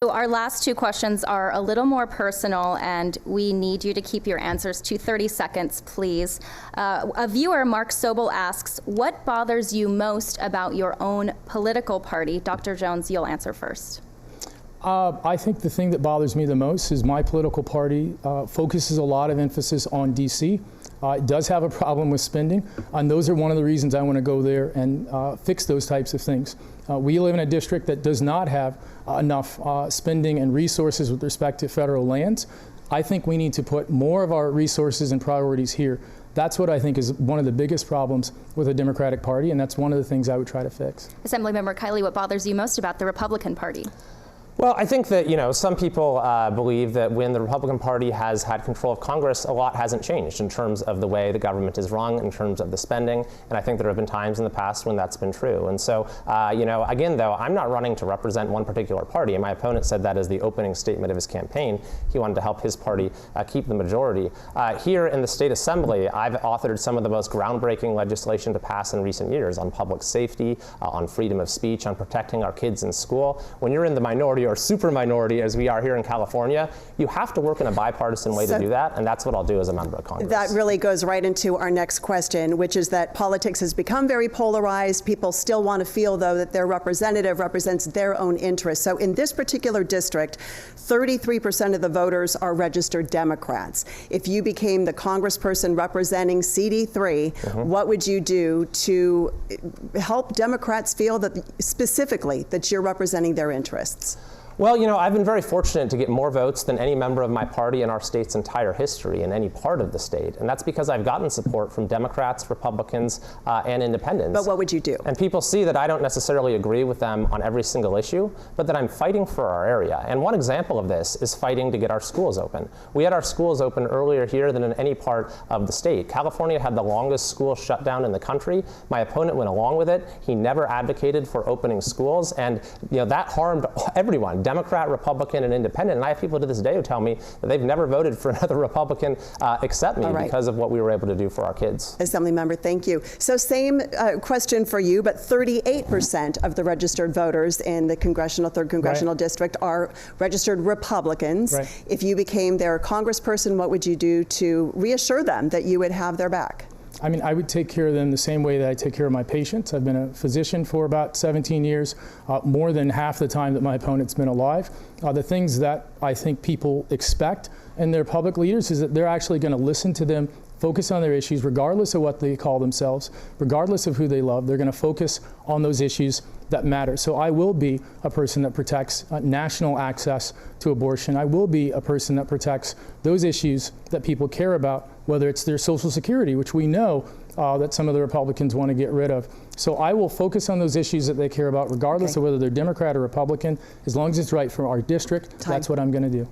So our last two questions are a little more personal, and we need you to keep your answers to 30 seconds, please. A viewer, Mark Sobel, asks, what bothers you most about your own political party? Dr. Jones, you'll answer first. I think the thing that bothers me the most is my political party focuses a lot of emphasis on D.C. It does have a problem with spending, and those are one of the reasons I want to go there and fix those types of things. We live in a district that does not have enough spending and resources with respect to federal lands. I think we need to put more of our resources and priorities here. That's what I think is one of the biggest problems with the Democratic Party, and that's one of the things I would try to fix. Assemblymember Kiley, what bothers you most about the Republican Party? Well, I think that, some people believe that when the Republican Party has had control of Congress, a lot hasn't changed in terms of the way the government is run, in terms of the spending, and I think there have been times in the past when that's been true. And so, again, though, I'm not running to represent one particular party, and my opponent said that as the opening statement of his campaign. He wanted to help his party keep the majority. Here in the State Assembly, I've authored some of the most groundbreaking legislation to pass in recent years on public safety, on freedom of speech, on protecting our kids in school. When you're in the minority or super minority, as we are here in California, you have to work in a bipartisan way to do that, and that's what I'll do as a member of Congress. That really goes right into our next question, which is that politics has become very polarized. People still want to feel, though, that their representative represents their own interests. So in this particular district, 33% of the voters are registered Democrats. If you became the congressperson representing CD3, what would you do to help Democrats feel that specifically that you're representing their interests? Well, I've been very fortunate to get more votes than any member of my party in our state's entire history in any part of the state. And that's because I've gotten support from Democrats, Republicans, and independents. But what would you do? And people see that I don't necessarily agree with them on every single issue, but that I'm fighting for our area. And one example of this is fighting to get our schools open. We had our schools open earlier here than in any part of the state. California had the longest school shutdown in the country. My opponent went along with it. He never advocated for opening schools. And that harmed everyone. Democrat, Republican, and Independent. And I have people to this day who tell me that they've never voted for another Republican except me because of what we were able to do for our kids. Assemblymember, thank you. So same question for you, but 38% of the registered voters in the third congressional district are registered Republicans. If you became their congressperson, what would you do to reassure them that you would have their back? I mean, I would take care of them the same way that I take care of my patients. I've been a physician for about 17 years, more than half the time that my opponent's been alive. The things that I think people expect in their public leaders is that they're actually going to listen to them, focus on their issues, regardless of what they call themselves, regardless of who they love. They're going to focus on those issues that matter. So I will be a person that protects national access to abortion. I will be a person that protects those issues that people care about, whether it's their Social Security, which we know that some of the Republicans want to get rid of. So I will focus on those issues that they care about, regardless of whether they're Democrat or Republican. As long as it's right for our district, that's what I'm going to do.